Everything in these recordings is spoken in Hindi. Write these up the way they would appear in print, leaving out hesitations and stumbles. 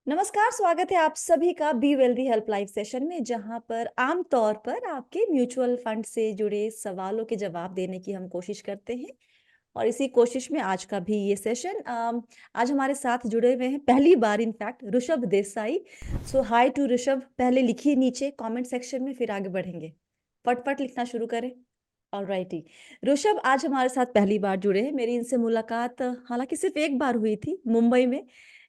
नमस्कार, स्वागत है आप सभी का be wealthy help live session में, जहां पर आमतौर पर आपके म्यूचुअल फंड से जुड़े सवालों के जवाब देने की हम कोशिश करते हैं। और इसी कोशिश में आज का भी ये सेशन आज हमारे साथ जुड़े हुए हैं पहली बार in fact Rishabh Desai. So hi to Rishabh, पहले लिखिए नीचे कमेंट सेक्शन में, फिर आगे बढ़ेंगे। फटफट लिखना शुरू करें। ऑलराइटी, ऋषभ आज हमारे साथ पहली बार जुड़े हैं। मेरी इनसे मुलाकात हालांकि सिर्फ एक बार हुई थी मुंबई में,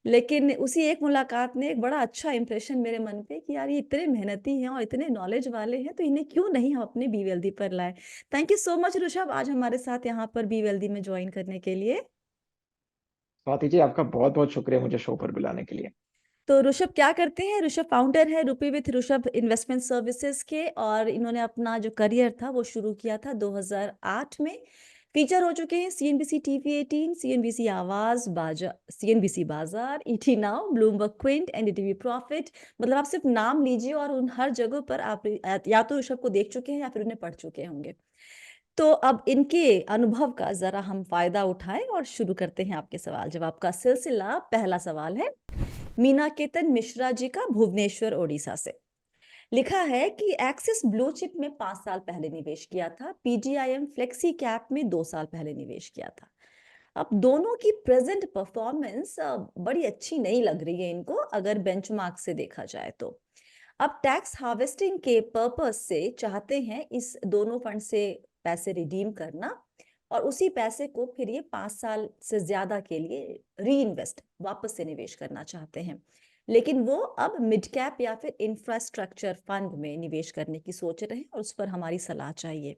लेकिन उसी एक मुलाकात ने एक बड़ा अच्छा इंप्रेशन मेरे मन पे कि यार ये इतने मेहनती हैं और इतने नॉलेज वाले हैं, तो इन्हें क्यों नहीं हम अपने बी वेल्दी पर लाए। Thank you so much Rishabh, आज हमारे साथ यहाँ पर बी वेल्दी में ज्वाइन करने के लिए। स्वाति जी, आपका बहुत बहुत शुक्रिया मुझे शो पर बुलाने के लिए। तो ऋषभ क्या करते हैं? ऋषभ फाउंडर है रुपी विथ ऋषभ इन्वेस्टमेंट सर्विसेज के, और इन्होंने अपना जो करियर था वो शुरू किया था 2008 में। फीचर हो चुके हैं सीएनबीसी टीवी 18, सीएनबीसी आवाज, बाजा, सीएनबीसी बाजार, ET now, Bloomberg Quint, NDTV profit. मतलब आप सिर्फ नाम लीजिए और उन हर जगह पर आप या तो ऋषभ को देख चुके हैं या फिर उन्हें पढ़ चुके होंगे। तो अब इनके अनुभव का जरा हम फायदा उठाएं और शुरू करते हैं आपके सवाल जवाब का सिलसिला। पहला सवाल है मीनाकेतन मिश्रा जी का, भुवनेश्वर ओडिशा से। लिखा है कि एक्सिस ब्लू चिप में 5 साल पहले निवेश किया था, पीजीआईएम फ्लेक्सी कैप में 2 साल पहले निवेश किया था। अब दोनों की प्रेजेंट परफॉर्मेंस बड़ी अच्छी नहीं लग रही है इनको, अगर बेंचमार्क से देखा जाए तो। अब टैक्स हार्वेस्टिंग के पर्पस से चाहते हैं इस दोनों फंड से पैसे रिडीम करना, और उसी पैसे को फिर ये 5 साल से ज्यादा के लिए री इन्वेस्ट, वापस से निवेश करना चाहते हैं। लेकिन वो अब मिड कैप या फिर इंफ्रास्ट्रक्चर फंड में निवेश करने की सोच रहे हैं, और उस पर हमारी सलाह चाहिए।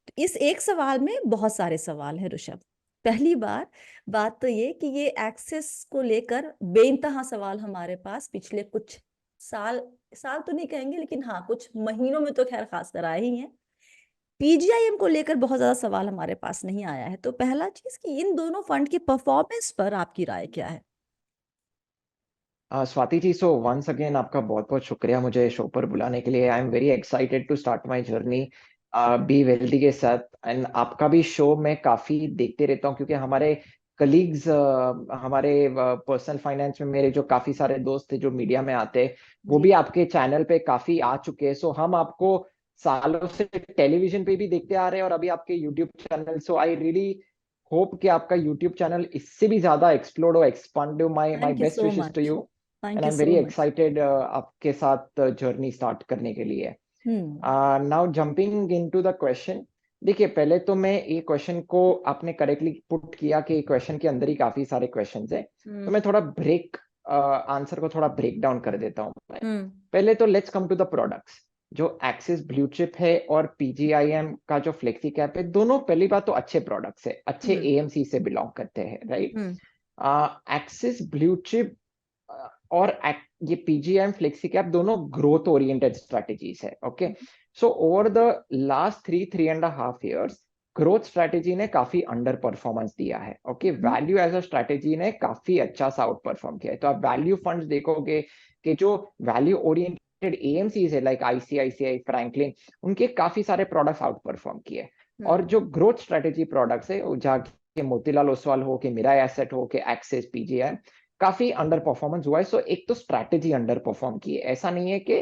तो इस एक सवाल में बहुत सारे सवाल हैं ऋषभ। पहली बात तो ये कि ये एक्सेस को लेकर बेइंतहा सवाल हमारे पास पिछले कुछ साल साल तो नहीं कहेंगे, लेकिन हाँ कुछ महीनों में तो खैर खास कर आए ही हैं। पीजीआईएम को लेकर बहुत ज्यादा सवाल हमारे पास नहीं आया है। तो पहला चीज कि इन दोनों फंड की परफॉर्मेंस पर आपकी राय क्या है? स्वाति जी, सो वंस अगेन आपका बहुत बहुत शुक्रिया मुझे शो पर बुलाने के लिए। I am very excited to start my journey Be Wealthy के साथ। एंड आपका भी शो मैं काफी देखते रहता हूँ, क्योंकि हमारे कलीग्स, हमारे पर्सनल फाइनेंस में मेरे जो काफी सारे दोस्त थे जो मीडिया में आते हैं, वो जी। भी आपके चैनल पे काफी आ चुके हैं। सो हम आपको सालों से टेलीविजन पे भी देखते आ रहे हैं और अभी आपके YouTube channel. So I really hope कि आपका यूट्यूब चैनल इससे भी ज्यादा एक्सप्लोर हो, एक्सपांड हो। My my thank you best so wishes to much. You. Thank and I you am so very much. Excited आपके साथ जर्नी स्टार्ट करने के लिए। Hmm. Now jumping into the question. देखिए, पहले तो मैं ये क्वेश्चन को आपने करेक्टली पुट किया कि क्वेश्चन के अंदर ही काफी सारे क्वेश्चंस है। तो मैं थोड़ा ब्रेक आंसर को थोड़ा ब्रेक डाउन कर देता हूँ मैं। हम्म। पहले तो let's come to the products. जो एक्सिस ब्लू चिप है और पीजीआईएम का जो फ्लेक्सी कैप है, दोनों पहली बात तो अच्छे प्रोडक्ट्स है, अच्छे हम्म। एएमसी से बिलोंग करते हैं, right. Hmm. Axis Blue Chip और ये पीजीआईएम फ्लेक्सी कैप दोनों ग्रोथ ओरिएंटेड स्ट्रेटेजीज है। Okay, so over the last 3.5 years growth strategy ने काफी अंडर परफॉर्मेंस दिया है। Okay, hmm. Value as a strategy ने काफी अच्छा सा आउट परफॉर्म किया है। तो आप वैल्यू फंड्स देखोगे कि जो वैल्यू ओरिएंटेड एएमसीज है लाइक आईसीआईसीआई, फ्रैंकलिन, उनके काफी सारे प्रोडक्ट्स आउट परफॉर्म किए। और हम्म। जो ग्रोथ स्ट्रेटेजी प्रोडक्ट्स है, वो जाके मोतीलाल ओसवाल हो, कि मिराई एसेट हो, कि एक्सिस, पीजीआई, काफी अंडर परफॉर्मेंस हुआ है। सो एक तो स्ट्रैटेजी अंडर परफॉर्म की है, ऐसा नहीं है कि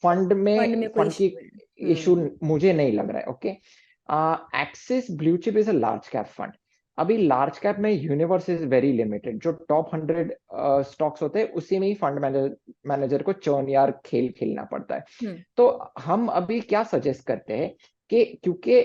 फंड में कोई फंड की इशू है? इशू मुझे नहीं लग रहा है। Okay, axis Blue chip is a large cap fund. अभी लार्ज कैप में यूनिवर्स इज वेरी लिमिटेड। जो टॉप 100 स्टॉक्स होते हैं उसी में ही फंड मैनेजर को चौन यार खेल खेलना पड़ता है। हम्म। तो हम अभी क्या सजेस्ट करते हैं कि क्योंकि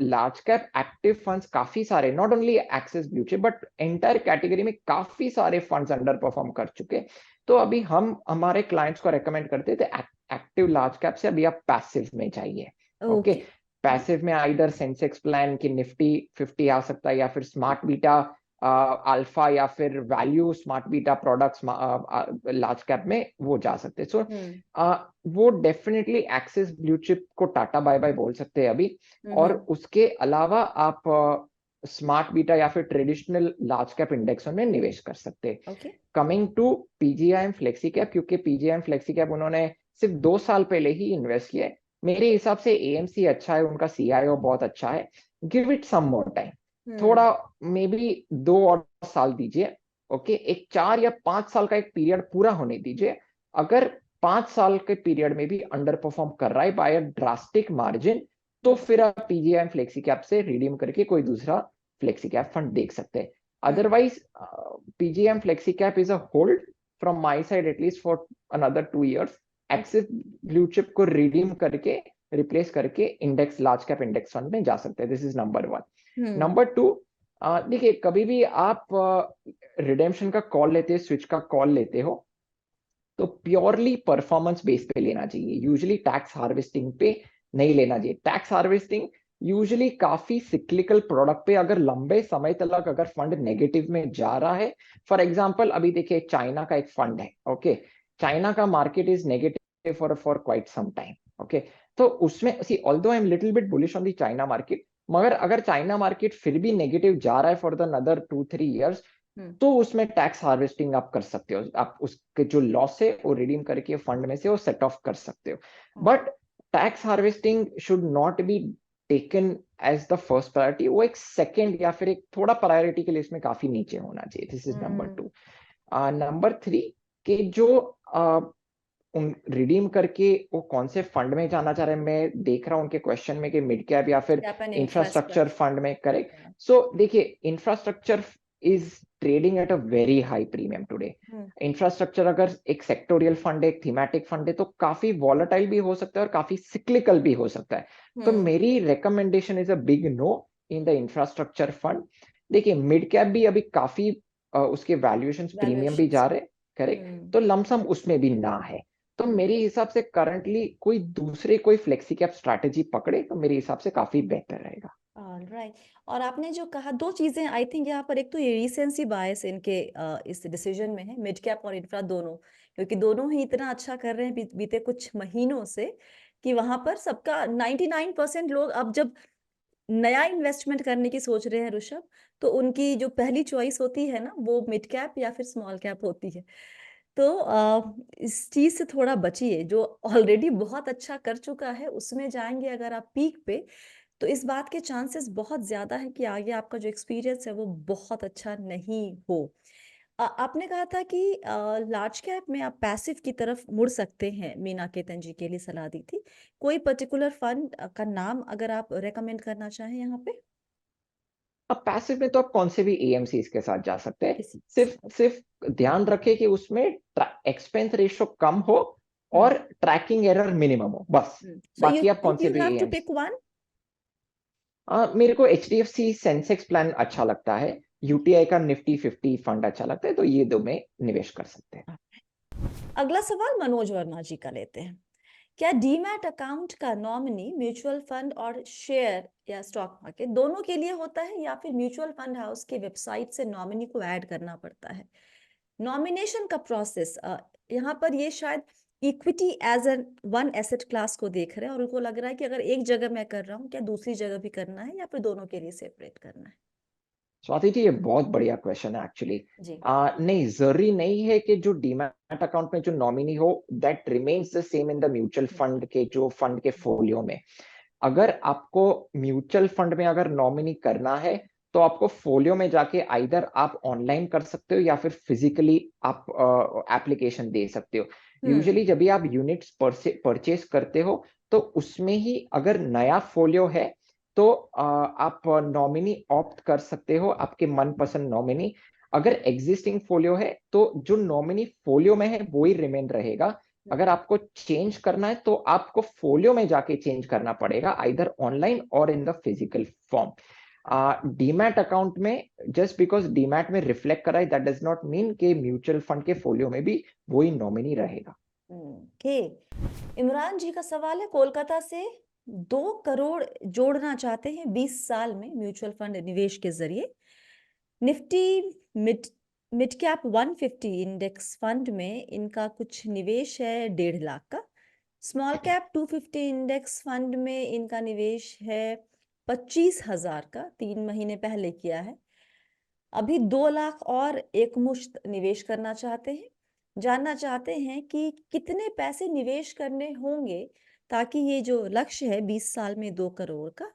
लार्ज कैप एक्टिव फंड्स काफी सारे, not only axis Blue chip but entire category में काफी सारे फंड्स अंडर परफॉर्म कर चुके। तो अभी हम हमारे क्लाइंट्स को रेकमेंड करते थे एक्टिव लार्ज कैप से अभी आप पैसिव में जाइए। Okay, okay. पैसिव में आइदर सेंसेक्स प्लान की निफ्टी 50 आ सकता है, या फिर स्मार्ट बीटा अल्फा, या फिर value smart beta products large cap में वो जा सकते हैं। सो हम्म। वो डेफिनेटली एक्सिस ब्लू चिप को टाटा बाय बाय बोल सकते हैं अभी। और हम्म। उसके अलावा आप स्मार्ट बीटा या फिर ट्रेडिशनल लार्ज कैप इंडेक्स में निवेश कर सकते हैं। Okay. Coming to PGIM Flexi Cap, क्योंकि पीजीआईएम फ्लेक्सी कैप उन्होंने सिर्फ 2 साल पहले ही इन्वेस्ट किया है, मेरे हिसाब से एएमसी अच्छा है, उनका सीआईओ बहुत अच्छा है। Give it some more time, hmm. थोड़ा मे बी 2 और साल दीजिए। ओके, एक 4 या 5 साल का एक पीरियड पूरा होने दीजिए। अगर 5 साल के पीरियड में भी अंडर परफॉर्म कर रहा है बाय अ ड्रास्टिक मार्जिन, तो फिर आप पीजीआईएम फ्लेक्सी कैप से रिडीम करके कोई दूसरा फ्लेक्सी कैप फंड देख सकते हैं। Otherwise PGIM Flexi cap is a hold from my side at least for another 2 years। Axis Blue chip को रिडीम करके रिप्लेस करके index large cap index fund में जा सकते हैं। This is number 1। नंबर 2, देखिए कभी भी आप रिडेम्पशन का कॉल लेते हो, स्विच का कॉल लेते हो, तो प्योरली परफॉर्मेंस बेस पे लेना चाहिए। यूजुअली टैक्स हार्वेस्टिंग पे नहीं लेना चाहिए। टैक्स हार्वेस्टिंग यूजुअली काफी सिक्लिकल प्रोडक्ट पे अगर लंबे समय तक अगर फंड नेगेटिव में जा रहा है, फॉर एग्जांपल अभी देखिए चाइना का एक फंड है, ओके, चाइना का market is negative for quite some time, okay. तो उसमें see although I am little bit bullish on the China market, मगर अगर चाइना मार्केट फिर भी नेगेटिव जा रहा है फॉर द अनदर 2-3 years, तो उसमें टैक्स हार्वेस्टिंग आप कर सकते हो। आप उसके जो लॉस है वो रिडीम करके फंड में से वो सेट ऑफ कर सकते हो। But tax harvesting should not be taken as the first priority. वो एक सेकंड या फिर एक थोड़ा प्रायोरिटी के लिस्ट में काफी नीचे होना चाहिए। This is number 2। नंबर 3, कि जो उन रिडीम करके वो कौन से फंड में जाना चाह रहे हैं, मैं देख रहा हूँ उनके क्वेश्चन में कि मिड कैप या फिर जापान इंफ्रास्ट्रक्चर इंफ्रास्ट्रक्चर। फंड में, करेक्ट। सो देखिए infrastructure is trading at a very high premium today. Infrastructure अगर एक सेक्टोरियल फंड है, एक थीमेटिक फंड है, तो काफी वॉलेटाइल भी हो सकता है और काफी सिक्लिकल भी हो सकता है। तो मेरी recommendation is a big no in the infrastructure fund. देखिए मिड कैप भी अभी काफी उसके वैल्यूएशन प्रीमियम भी जा वैल्यूएशंस। रहे, करेक्ट, तो लमसम उसमें भी ना है। तो मेरे हिसाब से करंटली कोई दूसरे कोई फ्लेक्सी कैप स्ट्रैटेजी पकड़े तो मेरे हिसाब से काफी बेहतर रहेगा। ऑलराइट। और आपने जो कहा दो चीजें आई थिंक यहाँ पर, एक तो ये रीसेंसी बायस इनके इस डिसीजन में है, मिड कैप और इंफ्रा दोनों, क्योंकि दोनों ही इतना अच्छा कर रहे हैं बीते कुछ महीनों से कि वहां पर सबका 99% लोग अब जब नया इन्वेस्टमेंट करने की सोच रहे हैं ऋषभ, तो उनकी जो पहली चॉइस होती है ना वो मिड कैप या फिर स्मॉल कैप होती है। तो इस चीज से थोड़ा बचिए, जो ऑलरेडी बहुत अच्छा कर चुका है उसमें जाएंगे अगर आप पीक पे, तो इस बात के चांसेस बहुत ज्यादा है कि आगे आपका जो एक्सपीरियंस है वो बहुत अच्छा नहीं हो। आपने कहा था कि लार्ज कैप में आप पैसिव की तरफ मुड़ सकते हैं, मीना केतन जी के लिए सलाह दी थी। कोई पर्टिकुलर फंड का नाम अगर आप रेकमेंड करना चाहें यहाँ पे? अब पैसिव में तो आप कौन से भी एएमसीज के साथ जा सकते हैं। किसी सिर्फ सिर्फ ध्यान रखें कि उसमें एक्सपेंस रेशियो कम हो और ट्रैकिंग एरर मिनिमम हो, बस। सो यू बाकी आप कौन से यू भी have to AMC, pick one. मेरे को एचडीएफसी सेंसेक्स प्लान अच्छा लगता है, यूटीआई का निफ्टी 50 फंड अच्छा लगता है, तो ये दो में निवेश कर सकते हैं। अगला सवाल मनोज वर्मा जी का लेते हैं। क्या डीमैट अकाउंट का नॉमिनी म्यूचुअल फंड और शेयर या स्टॉक मार्केट दोनों के लिए होता है, या फिर म्यूचुअल फंड हाउस के वेबसाइट से नॉमिनी को ऐड करना पड़ता है? नॉमिनेशन का प्रोसेस, यहाँ पर ये शायद equity as an one asset class को देख रहे हैं और उनको लग रहा है कि अगर एक जगह मैं कर रहा हूँ, क्या दूसरी जगह भी करना है या फिर दोनों के लिए सेपरेट करना है? स्वाति जी, ये बहुत बढ़िया क्वेश्चन है एक्चुअली। जी। नहीं, जरूरी नहीं है कि जो डीमैट अकाउंट में जो नॉमिनी हो that remains the same in the mutual fund के जो फंड के फोलियो में। अगर आपको म्यूचुअल फंड में अगर नॉमिनी करना है, तो आपको फोलियो में जाके आइदर आप ऑनलाइन कर सकते हो या फिर फिजिकली आप एप्लीकेशन दे सकते हो। यूजुअली जब भी आप यूनिट्स परचेज करते हो, तो उसमें ही अगर नया फोलियो है, तो आप नॉमिनी ऑप्ट कर सकते हो, आपके मनपसंद नॉमिनी। अगर एग्जिस्टिंग फोलियो है, तो जो नॉमिनी फोलियो में है वो ही रिमेन रहेगा। अगर आपको चेंज करना है, तो आपको फोलियो में जाके चेंज करना पड़ेगा, आइदर ऑनलाइन और in the physical form. Demat account में जस्ट बिकॉज डीमैट में रिफ्लेक्ट करा है, दैट डज नॉट मीन कि म्यूचुअल फंड के फोलियो में भी वही नॉमिनी रहेगा। ओके। इमरान जी का सवाल है कोलकाता से। 2 करोड़ जोड़ना चाहते हैं 20 साल में म्यूचुअल फंड निवेश के जरिए। Nifty mid mid Cap 150 index fund में इनका कुछ निवेश है 1.5 लाख का। स्मॉल कैप 250 इंडेक्स फंड में इनका निवेश है 25,000 का, 3 महीने पहले किया है। अभी 2 लाख और एक मुश्त निवेश करना चाहते हैं। जानना चाहते हैं कि कितने पैसे निवेश करने होंगे ताकि ये जो लक्ष्य है 20 साल में 2 करोड़ का,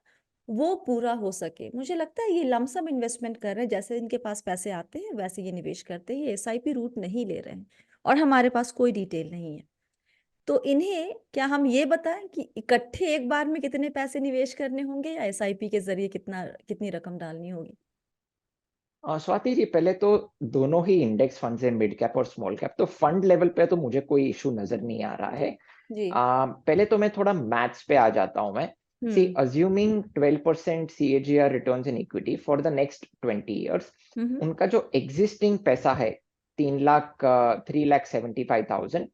वो पूरा हो सके। मुझे लगता है ये लमसम इन्वेस्टमेंट कर रहे हैं, जैसे इनके पास पैसे आते हैं वैसे ये निवेश करते हैं, ये एसआईपी रूट नहीं ले रहे हैं और हमारे पास कोई डिटेल नहीं है। तो इन्हें क्या हम ये बताएं कि इकट्ठे एक बार में कितने पैसे निवेश करने होंगे या एसआईपी के जरिए कितनी रकम डालनी होगी? स्वाति जी, पहले तो दोनों ही इंडेक्स फंड्स है, मिड कैप और स्मॉल कैप, तो फंड लेवल पे तो मुझे कोई इशू नजर नहीं आ रहा है। जी। पहले तो मैं थोड़ा मैथ्स पे आ जाता हूं मैं। See, hmm. Assuming 12% CAGR returns in equity for the next 20 years, hmm. उनका जो एग्जिस्टिंग पैसा है 3,75,000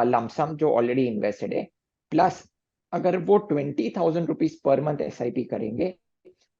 लमसम जो ऑलरेडी इन्वेस्टेड है, प्लस अगर वो 20,000 रुपीज पर मंथ SIP करेंगे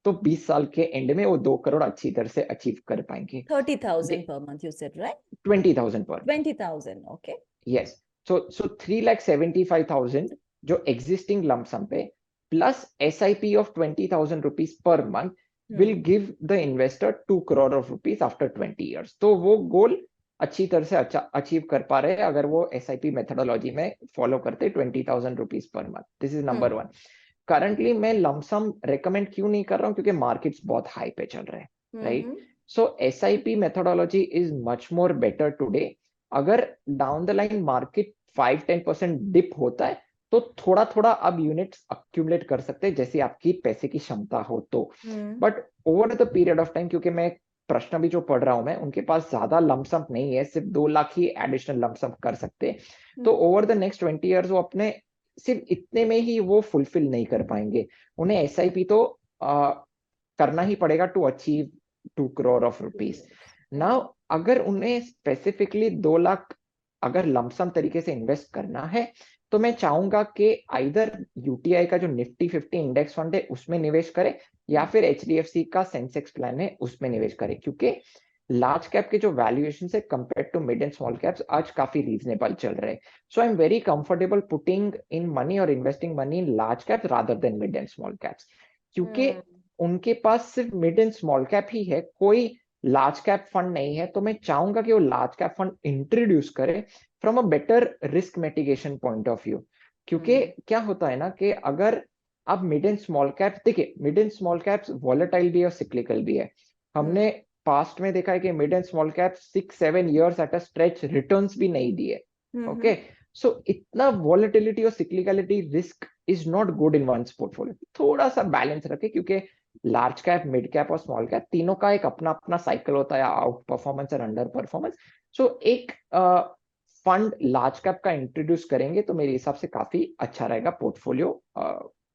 तो 20 साल के एंड में वो 2 करोड़ अच्छी तरह से अचीव कर पाएंगे। 30,000 per month you said, right? 20,000 per month. 20,000, okay. Yes. सो 3,75,000 जो एग्जिस्टिंग लमसम पे, plus SIP of 20,000 rupees per month will hmm. Give the investor 2 crore of rupees after 20 years। तो वो गोल अच्छी तरह से अच्छा अचीव कर पा रहे हैं अगर वो SIP मेथोडोलॉजी में फॉलो करते 20,000 rupees per month. This is number hmm. 1। Currently मैं लमसम रेकमेंड क्यों नहीं कर रहा हूँ, क्योंकि मार्केट्स बहुत हाई पे चल रहे हैं, right. Hmm. So SIP methodology is much more better today. अगर down the line market 5-10% dip होता है तो थोड़ा थोड़ा अब यूनिट्स अक्यूमुलेट कर सकते हैं, जैसे आपकी पैसे की क्षमता हो तो। Hmm. But over the period of time, क्योंकि मैं प्रश्न भी जो पढ़ रहा हूं मैं, उनके पास ज्यादा लमसम नहीं है, सिर्फ 2 लाख ही एडिशनल लमसम कर सकते हैं। तो हम्म। ओवर द नेक्स्ट 20 years वो अपने सिर्फ इतने में ही वो फुलफिल नहीं कर पाएंगे। उन्हें SIP तो करना ही पड़ेगा to achieve 2 crore of rupees. Now अगर उन्हें स्पेसिफिकली 2 लाख अगर लमसम तरीके से इन्वेस्ट करना है, तो मैं चाहूंगा कि आइदर UTI का जो निफ्टी 50 इंडेक्स फंड है उसमें निवेश करें, या फिर HDFC का सेंसेक्स प्लान है उसमें निवेश करें, क्योंकि लार्ज कैप के जो वैल्यूएशन है compare to mid and small caps आज काफी रीजनेबल चल रहे हैं। So I am very comfortable putting in money और investing money in large caps rather than mid and small caps, क्योंकि हम्म। उनके पास सिर्फ मिड एंड स्मॉल कैप ही है, कोई लार्ज कैप फंड नहीं है। तो मैं चाहूंगा कि वो लार्ज कैप फंड इंट्रोड्यूस करे from a better risk mitigation point of view. क्योंकि हम्म। क्या होता है ना कि अगर आप मिड एंड स्मॉल कैप देखिए, mid and small caps volatile भी है और सिक्लिकल भी है। हमने पास्ट में देखा है कि mid and small cap 6-7 years at a stretch returns भी नहीं दिए। हम्म। ओके, सो इतना वॉलेटिलिटी और cyclicality risk is not good in one's portfolio. थोड़ा सा बैलेंस रखे, क्योंकि लार्ज कैप, मिड कैप और स्मॉल कैप तीनों का एक अपना अपना साइकिल होता है, आउट परफॉर्मेंस और अंडर परफॉर्मेंस। सो एक फंड लार्ज कैप का इंट्रोड्यूस करेंगे तो मेरे हिसाब से काफी अच्छा रहेगा पोर्टफोलियो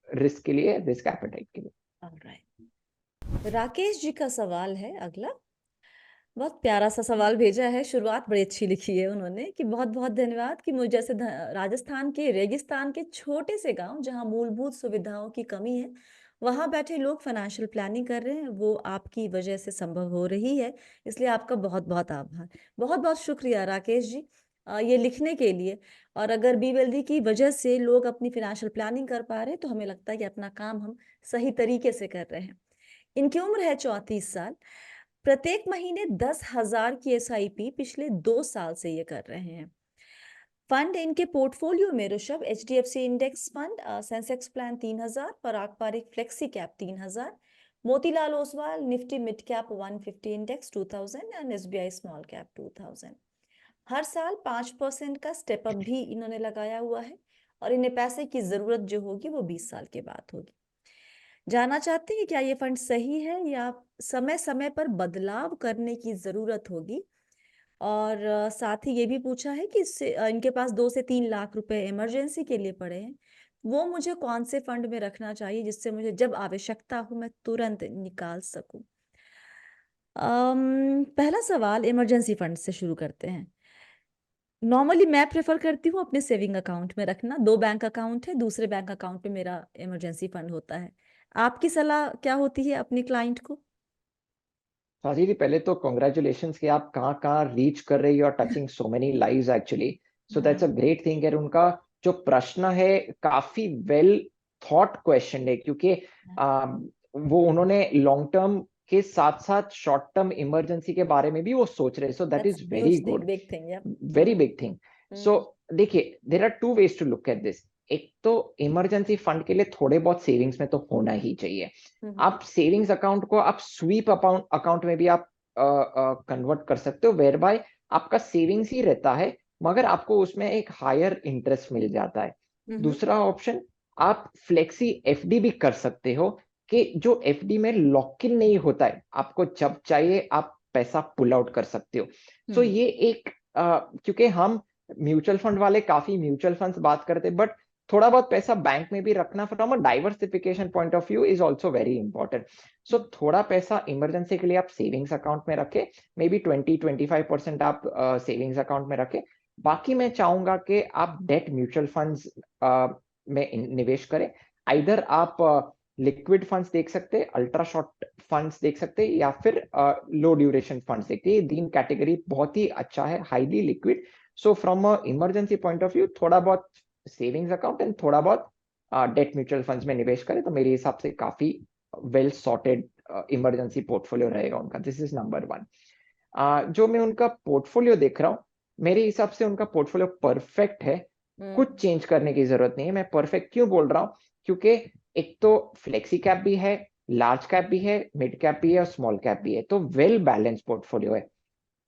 रिस्क के लिए, रिस्क एपेटाइट के लिए। ऑलराइट, राकेश जी का सवाल है अगला। बहुत प्यारा सा सवाल भेजा है, शुरुआत बड़ी अच्छी लिखी है उन्होंने कि बहुत बहुत धन्यवाद कि मुझ जैसे राजस्थान के रेगिस्तान के छोटे से गांव जहां मूलभूत सुविधाओं की कमी है, वहां बैठे लोग फाइनेंशियल प्लानिंग कर रहे हैं, वो आपकी वजह से संभव हो रही है। इसलिए आपका बहुत बहुत आभार। बहुत बहुत शुक्रिया राकेश जी ये लिखने के लिए। और अगर बीवेल्दी की वजह से लोग अपनी फाइनेंशियल प्लानिंग कर पा रहे हैं तो हमें लगता है कि अपना काम हम सही तरीके से कर रहे हैं। इनकी उम्र है 34 साल। प्रत्येक महीने 10,000 की SIP पिछले 2 साल से ये कर रहे हैं। फंड इनके पोर्टफोलियो में Rishabh HDFC index fund, Sensex plan 3,000, Parag Parikh Flexi Cap 3,000, Motilal Oswal Nifty Mid Cap 150 index 2,000 and SBI small cap 2,000। हर साल 5% का स्टेप अप भी इन्होंने लगाया हुआ है और इन्हें पैसे की जरूरत जो होगी वो 20 साल के बाद होगी। जानना चाहते हैं क्या ये फंड सही है या समय समय पर बदलाव करने की जरूरत होगी। और साथ ही ये भी पूछा है कि इनके पास 2 से 3 लाख रुपए इमरजेंसी के लिए पड़े हैं, वो मुझे कौन से फंड में रखना चाहिए जिससे मुझे जब आवश्यकता हो मैं तुरंत निकाल सकूं। पहला सवाल इमरजेंसी फंड से शुरू करते हैं। नॉर्मली मैं प्रेफर करती हूँ अपने सेविंग अकाउंट में रखना। 2 बैंक अकाउंट है, दूसरे बैंक अकाउंट में मेरा इमरजेंसी फंड होता है। आपकी सलाह क्या होती है अपने क्लाइंट को? साजी जी, पहले तो कॉन्ग्रेचुलेशन कि आप कहाँ कहाँ रीच कर रही हो, touching so many lives actually. So that's a हाँ। Great thing. है उनका जो प्रश्न है काफी वेल थॉट क्वेश्चन है, क्योंकि वो उन्होंने लॉन्ग टर्म के साथ साथ शॉर्ट टर्म इमरजेंसी के बारे में भी वो सोच रहे। So that That's is very huge thing, good, big thing, yeah. Very big thing. So hmm. देखिए, there are two ways to look at this. एक तो इमरजेंसी फंड के लिए थोड़े बहुत सेविंग्स में तो होना ही चाहिए। आप सेविंग्स अकाउंट को आप स्वीप अकाउंट में भी आप कन्वर्ट कर सकते हो, वेयर बाय आपका सेविंग्स ही रहता है मगर आपको उसमें एक हायर इंटरेस्ट मिल जाता है। दूसरा ऑप्शन, आप फ्लेक्सी एफडी भी कर सकते हो कि जो एफडी में लॉक इन नहीं होता है, आपको जब चाहिए आप पैसा पुल आउट कर सकते हो। सो ये एक क्योंकि हम म्यूचुअल फंड वाले काफी म्यूचुअल फंड्स बात करते हैं, बट थोड़ा बहुत पैसा बैंक में भी रखना from a diversification point of view is also very important. So थोड़ा पैसा इमरजेंसी के लिए आप सेविंग्स अकाउंट में रखें, मे बी 20-25% आप सेविंग्स अकाउंट में रखें। बाकी मैं चाहूंगा कि आप डेट म्यूचुअल फंड्स में निवेश करें। आइदर आप लिक्विड फंड्स देख सकते हैं, अल्ट्रा शॉर्ट फंड्स देख सकते हैं, या फिर लो ड्यूरेशन फंड्स देखते हैं। ये तीन कैटेगरी बहुत ही अच्छा है, highly liquid. So from a emergency point of view थोड़ा बहुत सेविंग्स अकाउंट एंड थोड़ा बहुत डेट म्यूचुअल फंड्स में निवेश करें तो मेरे हिसाब से काफी वेल सॉर्टेड इमरजेंसी पोर्टफोलियो रहेगा उनका। This is number one. जो मैं उनका पोर्टफोलियो देख रहा हूँ, मेरे हिसाब से उनका पोर्टफोलियो परफेक्ट है, कुछ चेंज करने की जरूरत नहीं है। मैं परफेक्ट क्यों बोल रहा हूँ, क्योंकि एक तो फ्लेक्सी कैप भी है, लार्ज कैप भी है, मिड कैप भी है और स्मॉल कैप भी है, तो वेल बैलेंस पोर्टफोलियो है।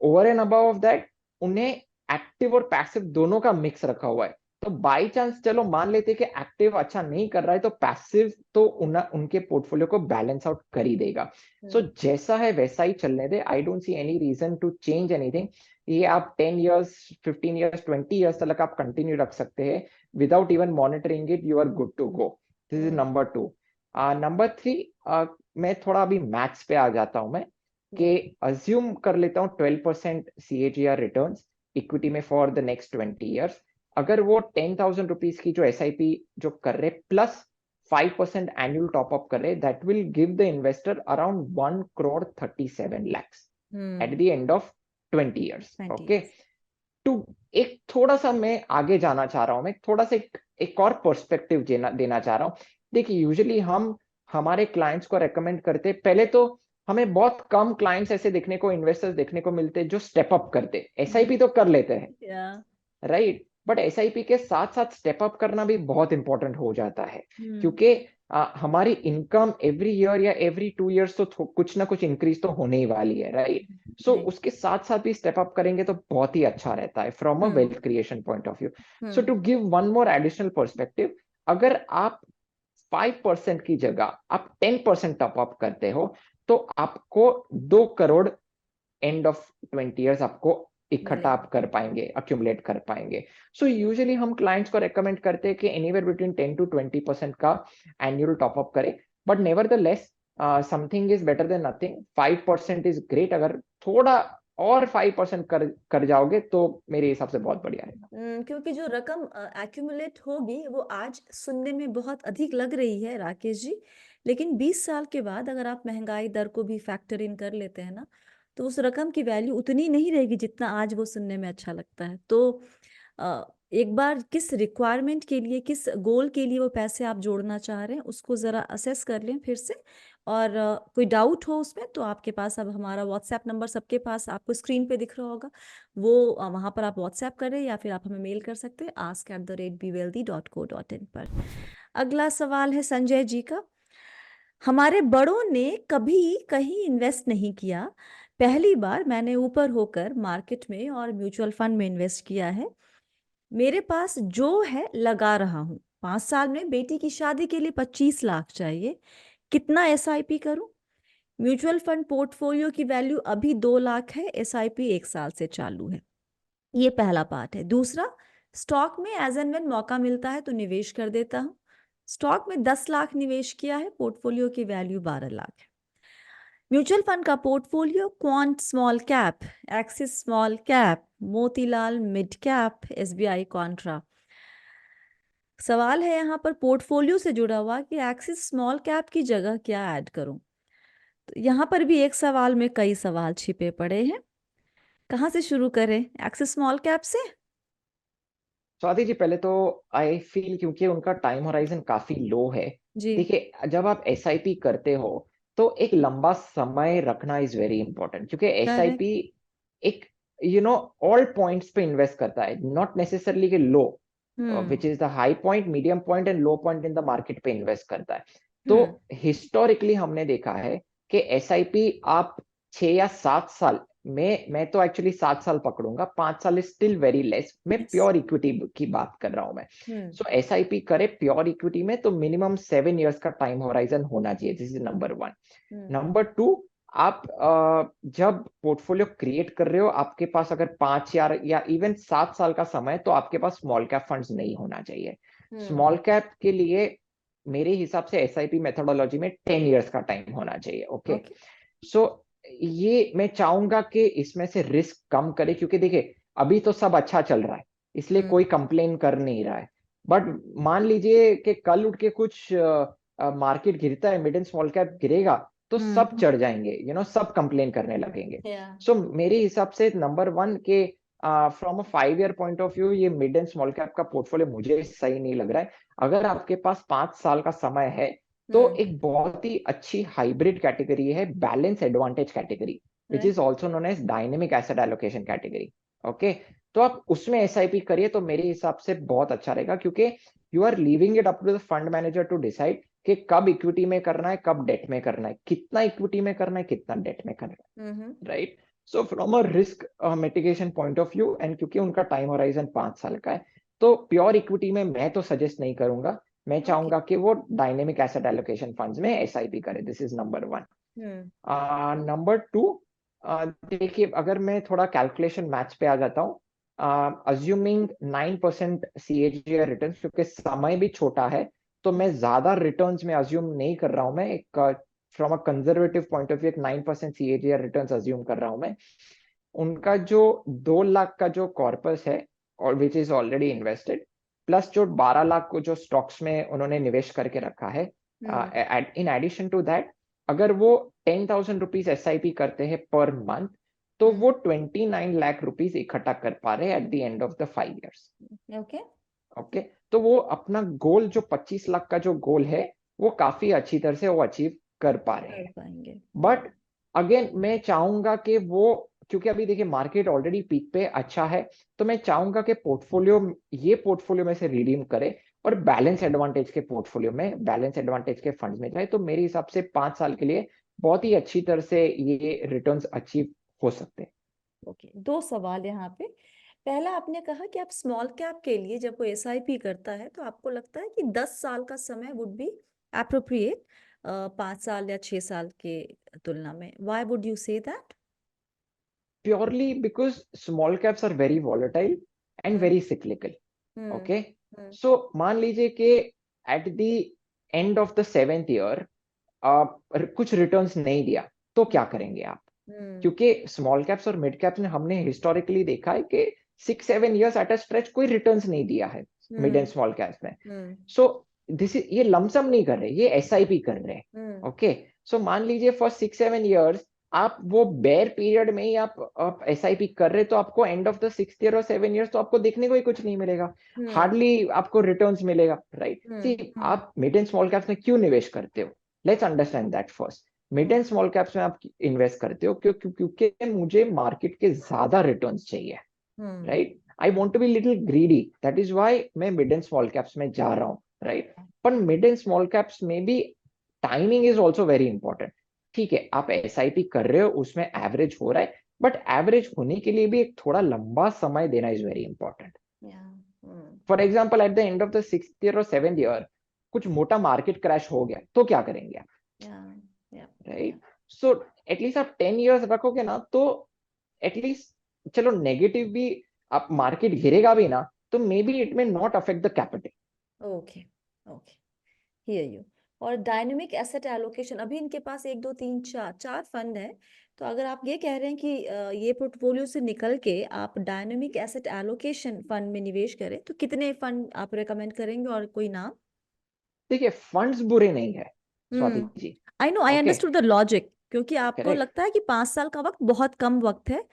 Over and above of that उन्हें एक्टिव और पैसिव दोनों का मिक्स रखा हुआ है। तो बाई चांस चलो मान लेते कि एक्टिव अच्छा नहीं कर रहा है तो पैसिव तो उनके पोर्टफोलियो को बैलेंस आउट कर ही देगा। सो जैसा है वैसा ही चलने दे। I don't see any reason to change anything. ये आप 10 years, 15 years, 20 years तक आप कंटिन्यू रख सकते हैं without even monitoring it. You are good to go. This is number two. Number three, मैं थोड़ा अभी मैथ्स पे आ जाता हूं मैं, कि अज्यूम कर लेता हूँ 12% CAGR रिटर्न इक्विटी में फॉर द नेक्स्ट 20 years। अगर वो 10,000 रुपीज की जो SIP जो कर रहे प्लस 5% एनुअल टॉपअप कर रहे, that will give the investor around 1 crore 37 lakhs at the end of 20 years। Okay, to एक थोड़ा सा मैं आगे जाना चाह रहा हूं, मैं थोड़ा सा एक और पर्सपेक्टिव देना चाह रहा हूं। देखिए यूजुअली हम हमारे क्लाइंट्स को रेकमेंड करते, पहले तो हमें बहुत कम क्लाइंट्स ऐसे देखने को, इन्वेस्टर्स देखने को मिलते जो स्टेप अप करते। SIP तो कर लेते हैं, राइट, बट SIP के साथ साथ स्टेप अप करना भी बहुत इंपॉर्टेंट हो जाता है, क्योंकि हमारी इनकम एवरी ईयर या एवरी 2 years तो कुछ ना कुछ इंक्रीज तो होने ही वाली है, राइट। सो उसके साथ साथ भी स्टेप अप करेंगे तो बहुत ही अच्छा रहता है from a wealth creation point of view. So to give one more additional perspective, अगर आप 5% की जगह आप 10% टॉप अप करते हो तो आपको 2 करोड़ एंड ऑफ 20 years आपको इकट्ठा आप कर पाएंगे, अक्यूमुलेट कर पाएंगे। सो यूजुअली हम क्लाइंट्स को रेकमेंड करते हैं कि एनीवेयर बिटवीन 10 to 20% का एनुअल टॉपअप करें, but never the less something is better than nothing. 5% is great. अगर थोड़ा और 5% कर जाओगे तो मेरे हिसाब से बहुत बढ़िया रहेगा। क्योंकि जो रकम एक्यूमुलेट होगी वो आज सुनने में बहुत अधिक लग रही है राकेश जी, लेकिन 20 साल के बाद अगर आप महंगाई दर को भी फैक्टर इन कर लेते हैं ना, तो उस रकम की वैल्यू उतनी नहीं रहेगी जितना आज वो सुनने में अच्छा लगता है। तो एक बार किस रिक्वायरमेंट के लिए, किस गोल के लिए वो पैसे आप जोड़ना चाह रहे हैं उसको ज़रा असेस कर लें फिर से। और कोई डाउट हो उसमें तो आपके पास अब हमारा व्हाट्सएप नंबर सबके पास आपको स्क्रीन पे दिख रहा होगा, वो वहाँ पर आप व्हाट्सएप करें या फिर आप हमें मेल कर सकते हैं ask@bewealthy.co.in पर। अगला सवाल है संजय जी का। हमारे बड़ों ने कभी कहीं इन्वेस्ट नहीं किया, पहली बार मैंने ऊपर होकर मार्केट में और म्यूचुअल फंड में इन्वेस्ट किया है। मेरे पास जो है लगा रहा हूँ। 5 साल में बेटी की शादी के लिए 25 लाख चाहिए, कितना SIP करूं? म्यूचुअल फंड पोर्टफोलियो की वैल्यू अभी 2 लाख है, SIP 1 साल से चालू है। ये पहला पार्ट है। दूसरा, स्टॉक में एज एंड व्हेन मौका मिलता है तो निवेश कर देता हूँ। स्टॉक में 10 लाख निवेश किया है, पोर्टफोलियो की वैल्यू 12 लाख है। म्यूचुअल फंड का portfolio quant small cap, axis small cap, Motilal mid cap, SBI Contra. सवाल है यहाँ पर पोर्टफोलियो से जुड़ा हुआ कि एक्सिस स्मॉल कैप की जगह क्या ऐड करूं। तो यहाँ पर भी एक सवाल में कई सवाल छिपे पड़े हैं। कहाँ से शुरू करें, एक्सिस स्मॉल कैप से? स्वाति जी, पहले तो आई फील क्योंकि उनका टाइम होराइजन काफी लो है। जी। देखिए जब आप SIP करते हो तो एक लंबा समय रखना इज वेरी इंपॉर्टेंट, क्योंकि SIP करेक्ट। एक ऑल पॉइंट्स पे इन्वेस्ट करता है, नॉट नेसेसरली कि low. Which is the high point, medium point and low point in the market पे इन्वेस्ट करता है। तो हिस्टोरिकली हमने देखा है कि एसआईपी आप 6 या 7 साल में, मैं तो एक्चुअली 7 साल पकड़ूंगा, 5 साल इज स्टिल वेरी लेस, मैं Yes. प्योर इक्विटी की बात कर रहा हूं मैं। सो एसआईपी करे प्योर इक्विटी में तो मिनिमम 7 years का टाइम होराइजन होना चाहिए, दिस इज नंबर 1। नंबर 2, आप जब पोर्टफोलियो क्रिएट कर रहे हो, आपके पास अगर 5 या इवन 7 साल का समय है, तो आपके पास स्मॉल कैप फंड्स नहीं होना चाहिए। स्मॉल कैप के लिए मेरे हिसाब से एसआईपी मेथोडोलॉजी में 10 years का टाइम होना चाहिए। ओके, सो ये मैं चाहूंगा कि इसमें से रिस्क कम करे, क्योंकि देखिए अभी तो सब अच्छा चल रहा है, इसलिए कोई कंप्लेन कर नहीं रहा है। बट मान लीजिए कि कल उठ के कुछ मार्केट गिरता है, मिड एंड स्मॉल कैप गिरेगा, तो सब चढ़ जाएंगे, सब कंप्लेन करने लगेंगे। सो मेरे हिसाब से नंबर 1 के from a 5 year point of view, ये मिड एंड स्मॉल कैप का पोर्टफोलियो मुझे सही नहीं लग रहा है। अगर आपके पास 5 साल का समय है, तो एक बहुत ही अच्छी हाइब्रिड कैटेगरी है balance advantage category, which is also known as dynamic asset allocation category. Okay, तो आप उसमें एसआईपी करिए तो मेरे हिसाब से बहुत अच्छा रहेगा, क्योंकि you are leaving it up to the fund manager to decide कि कब इक्विटी में करना है, कब डेट में करना है, कितना इक्विटी में करना है, कितना डेट में करना है, right. So from a risk mitigation point of view, and क्योंकि उनका टाइम होराइजन 5 साल का है, तो प्योर इक्विटी में मैं तो सजेस्ट नहीं करूंगा। मैं चाहूंगा कि वो डायनेमिक एसेट एलोकेशन फंड्स में एसआईपी करे, दिस इज नंबर 1। नंबर 2, देखिए अगर मैं थोड़ा कैलकुलेशन मैथ्स पे आ जाता हूँ, अज्यूमिंग 9% सीएजीआर रिटर्न, क्योंकि समय भी छोटा है, तो मैं ज्यादा रिटर्न्स में अज्यूम नहीं कर रहा हूं। मैं एक from a conservative point of view एक 9% सीएजीआर रिटर्न्स अज्यूम कर रहा हूं मैं। उनका जो 2 लाख का जो कॉर्पस है, और which is already invested, plus जो 12 लाख को जो स्टॉक्स में उन्होंने निवेश करके रखा है, इन एडिशन टू दैट, अगर वो 10,000 रुपीज एसआईपी करते हैं पर मंथ, तो वो 29 लाख रुपीज इकट्ठा कर पा रहे हैं eight the end of the 5 years। Okay, okay, तो वो अपना गोल जो 25 लाख का जो गोल है, वो काफी अच्छी तरह से वो अचीव कर पा रहे हैं। पाएंगे। बट अगेन मैं चाहूंगा कि वो, क्योंकि अभी देखिए मार्केट ऑलरेडी पीक पे अच्छा है, तो मैं चाहूंगा कि पोर्टफोलियो में से रिडीम करे और बैलेंस एडवांटेज के पोर्टफोलियो में, बैलेंस एडवांटेज के फंड में जाए, तो मेरे हिसाब से 5 साल के लिए बहुत ही अच्छी तरह से ये रिटर्न्स अचीव हो सकते हैं। ओके, 2 सवाल यहाँ पे। पहला, आपने कहा कि आप स्मॉल कैप के लिए जब वो एसआईपी करता है तो आपको लगता है कि 10 साल का समय वुड बी एप्रोप्रिएट 5 साल या 6 साल के तुलना में। Why would you say that? Purely because small caps are very volatile and very cyclical. Okay, so मान लीजिए कि at the end of the 7th year कुछ रिटर्न्स नहीं दिया, तो क्या करेंगे आप? क्योंकि स्मॉल कैप्स और मिड कैप्स ने हमने हिस्टोरिकली देखा है कि 6-7 years एट अ स्ट्रेच कोई रिटर्न्स नहीं दिया है मिड एंड स्मॉल कैप्स में। सो दिस इज, ये लमसम नहीं कर रहे, ये एसआईपी कर रहे हैं। ओके, सो मान लीजिए फॉर 6-7 years आप वो बेयर पीरियड में ही आप एसआईपी कर रहे, तो आपको and of the 6th year और 7 years तो आपको देखने को ही कुछ नहीं मिलेगा, हार्डली आपको रिटर्न्स मिलेगा, राइट। सी, आप मिड एंड स्मॉल कैप्स में क्यों निवेश करते हो? Let's understand that first. Mid and small caps में आप इन्वेस्ट करते हो क्योंकि मुझे मार्केट के ज्यादा रिटर्न्स चाहिए, right. I want to be little greedy, that is why मैं मिड एंड स्मॉल कैप्स में जा रहा हूँ, राइट। पर मिड एंड स्मॉल कैप्स में भी timing is also very important. ठीक है, आप एसआईपी कर रहे हो, उसमें एवरेज हो रहा है, बट एवरेज होने के लिए भी एक थोड़ा लंबा समय देना is very important. For example, eight the end of the 6th year और 7th year कुछ मोटा मार्केट क्रैश हो गया, तो क्या करेंगे आप? राइट। सो एटलीस्ट आप 10 years रखोगे ना, तो एटलीस्ट चलो नेगेटिव भी, आप मार्केट गिरेगा भी ना, तो may be it may not affect the capital. Okay, okay, here you. और डायनेमिक एसेट एलोकेशन, अभी इनके पास 1 2 3 4 फंड है, तो अगर आप ये कह रहे हैं कि ये पोर्टफोलियो से निकल के आप डायनेमिक एसेट एलोकेशन फंड में निवेश करें, तो कितने फंड आप रेकमेंड करेंगे और कोई नाम? देखिए फंड्स बुरे नहीं है Swati ji. I know, I okay, understood the logic, क्योंकि आपको करेक्ट, लगता है कि 5 साल का वक्त बहुत कम वक्त है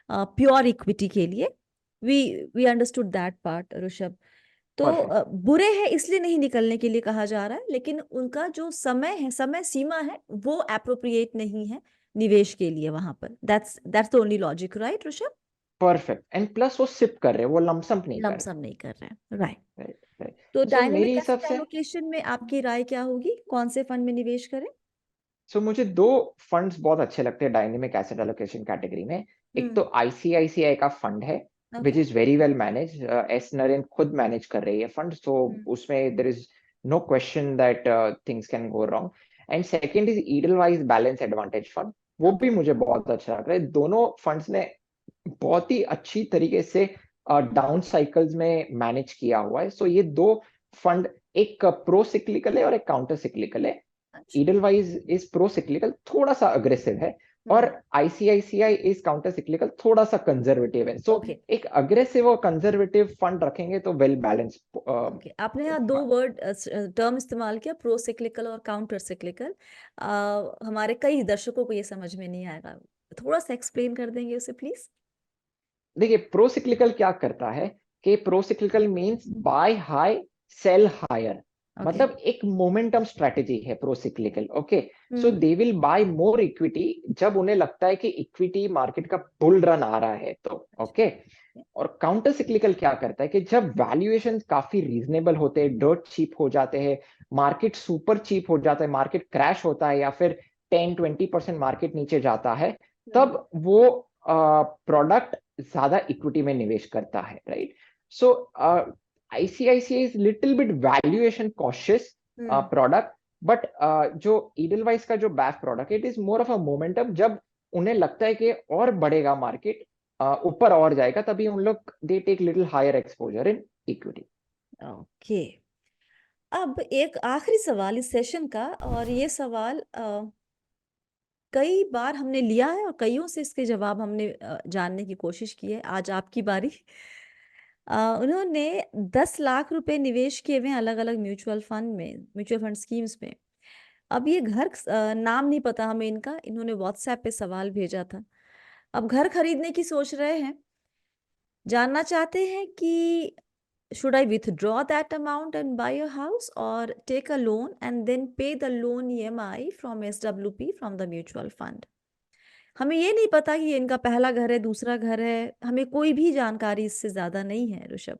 प्योर इक्विटी के लिए। We we understood that part, Rishabh. तो परफेक्ट। बुरे हैं इसलिए नहीं निकलने के लिए कहा जा रहा है, लेकिन उनका जो समय है, समय सीमा है, वो एप्रोप्रिएट नहीं है निवेश के लिए वहां पर। That's the only logic, right Rishabh? Perfect, and plus वो सिप कर रहे हैं, वो लमसम नहीं कर लमसम नहीं कर रहे हैं, राइट। रहे। राइट, तो राइट। सो मेरे डायनेमिक हिसाब एसेट से, एलोकेशन में आपकी राय क्या होगी, कौन से फंड में निवेश करें? मुझे दो फंड्स बहुत अच्छे लगते हैं डायनेमिक एसेट एलोकेशन कैटेगरी में। एक हम्म। तो आईसीआईसीआई का फंड है, which okay. Is very well manage, S Naren खुद मैनेज कर रही है फंड, तो हम्म। उसमें there is no question that things can go wrong. And second is Edelweiss balance advantage fund, वो भी ओके। मुझे बहुत अच्छा लग रहा है। दोनों फंड्स ने बहुत ही अच्छी तरीके से डाउन साइकिल्स में मैनेज किया हुआ है। सो ये दो फंड, एक प्रो सिक्लिकल है और एक काउंटर सिक्लिकल है। अच्छा। Edelweiss इज प्रो सिक्लिकल, थोड़ा सा अग्रेसिव है, और हम्म। आईसीआईसीआई इज काउंटर सिक्लिकल, थोड़ा सा कंजर्वेटिव है। So okay. एक अग्रेसिव और कंजर्वेटिव फंड रखेंगे तो वेल बैलेंस ओके, आपने यहाँ दो वर्ड टर्म इस्तेमाल किया, प्रो सिक्लिकल और काउंटर सिक्लिकल। हमारे कई दर्शकों को ये समझ में नहीं आएगा, थोड़ा सा एक्सप्लेन कर देंगे उसे प्लीज? देखिए, प्रो सिक्लिकल क्या करता है कि pro cyclical means buy high sell higher, okay. मतलब एक मोमेंटम स्ट्रेटेजी है pro cyclical. Okay, so hmm. They will buy more equity जब उन्हें लगता है कि इक्विटी मार्केट का बुल रन आ रहा है तो। ओके, और काउंटर सिक्लिकल क्या करता है कि जब वैल्यूएशन काफी रीजनेबल होते हैं, डर्ट चीप हो जाते हैं, मार्केट सुपर चीप हो जाता है, मार्केट क्रैश होता है, या फिर 10-20% मार्केट नीचे जाता है, हम्म। तब वो प्रोडक्ट ज्यादा इक्विटी में निवेश करता है। Right, so ICICI is little bit valuation cautious hmm. Product, but जो ईडलवाइस का जो BAIF product, it is more of a momentum. जब उन्हें लगता है कि और बढ़ेगा मार्केट, ऊपर और जाएगा, तभी उन लोग they take little higher exposure in equity. Okay. अब एक आखिरी सवाल इस सेशन का, और ये सवाल कई बार हमने लिया है और कईयों से इसके जवाब हमने जानने की कोशिश की है। आज आपकी बारी। उन्होंने 10 लाख रुपए निवेश किए हुए हैं अलग अलग म्यूचुअल फंड में, म्यूचुअल फंड स्कीम्स में। अब ये घर नाम नहीं पता हमें इनका, इन्होंने व्हाट्सएप पे सवाल भेजा था। अब घर खरीदने की सोच रहे हैं, जानना चाहते हैं कि should I withdraw that amount and buy a house, or take a loan and then pay the loan EMI from SWP from the mutual fund? हमें ये नहीं पता कि ये इनका पहला घर है, दूसरा घर है, हमें कोई भी जानकारी इससे ज़्यादा नहीं है ऋषभ।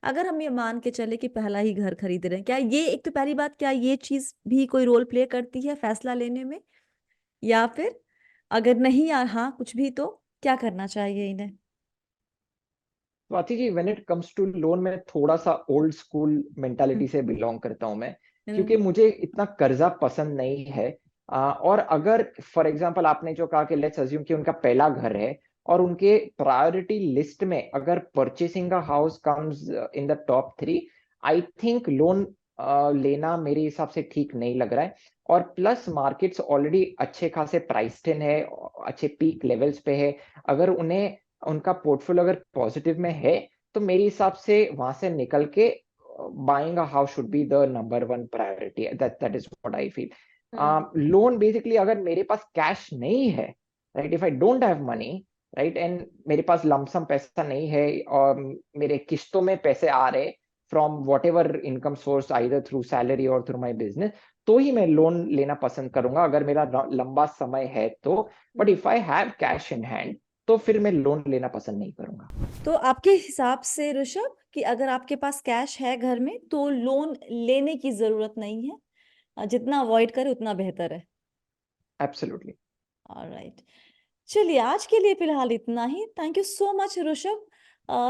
अगर हम ये मान के चले कि पहला ही घर खरीद रहे हैं, क्या ये, एक तो पहली बात, क्या ये चीज़ भी कोई रोल प्ले करती है फैसला लेने में? या फिर अगर नहीं या हाँ कुछ भी, तो क्या करना चाहिए इन्हें? Swati ji, when it comes to loan, मैं थोड़ा सा ओल्ड स्कूल हुँ, मेंटालिटी से बिलोंग करता हूं मैं, हुँ, क्योंकि मुझे इतना कर्जा पसंद नहीं है। और अगर फॉर एग्जांपल आपने जो कहा कि लेट्स अज्यूम कि उनका पहला घर है, और उनके प्रायोरिटी लिस्ट में अगर purchasing a house comes in the top 3, I think loan लेना मेरे हिसाब से ठीक नहीं लग रहा है। और प्लस मार्केट्स ऑलरेडी अच्छे खासे प्राइस्ड इन है, अच्छे पीक लेवल्स पे है। अगर उन्हें, उनका पोर्टफोलियो अगर पॉजिटिव में है, तो मेरे हिसाब से वहां से निकल के buying a house should be the number one priority. That is what I feel. Hmm, loan basically, अगर मेरे पास कैश नहीं है, right, if I don't have money, right, and मेरे पास लमसम पैसा नहीं है, और मेरे किस्तों में पैसे आ रहे from what ever income source, either through salary और थ्रू माई बिजनेस, तो ही मैं लोन लेना पसंद करूंगा, अगर मेरा लंबा समय है तो। But hmm. If I have cash in hand, तो फिर मैं लोन लेना पसंद नहीं करूंगा। तो आपके हिसाब से ऋषभ, कि अगर आपके पास कैश है घर में तो लोन लेने की ज़रूरत नहीं है, जितना अवॉइड करें उतना बेहतर है। एब्सोल्युटली। ऑलराइट। चलिए, आज के लिए फ़िलहाल इतना ही। Thank you so much Rishabh,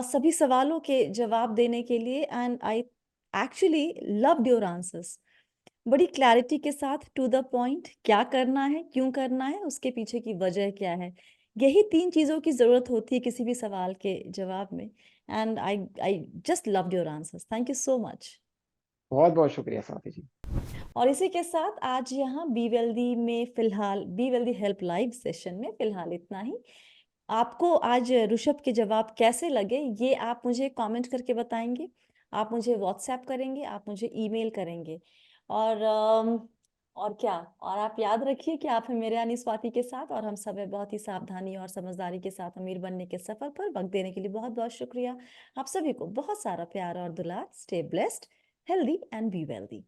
सभी सवालों के जवाब देने के लिए, and I actually loved your answers. बड़ी क्लैरिटी के साथ, टू द पॉइंट, क्या करना है, क्यों करना है, उसके पीछे की वजह क्या है। यही 3 चीज़ों की ज़रूरत होती है किसी भी सवाल के जवाब में, and I just loved your answers. Thank you so much. बहुत बहुत शुक्रिया स्वाति जी। और इसी के साथ आज यहाँ बी वेल्दी में फ़िलहाल, be wealthy help live session में फ़िलहाल इतना ही। आपको आज ऋषभ के जवाब कैसे लगे, ये आप मुझे कमेंट करके बताएँगे, आप मुझे व्हाट्सएप करेंगे, आप मुझे ईमेल करेंगे। और और क्या? और आप याद रखिए कि आप हैं मेरे यानी स्वाति के साथ, और हम सब हैं बहुत ही सावधानी और समझदारी के साथ अमीर बनने के सफ़र पर। वक़्त देने के लिए बहुत-बहुत शुक्रिया। आप सभी को बहुत सारा प्यार और दुलार। Stay blessed, healthy and be wealthy.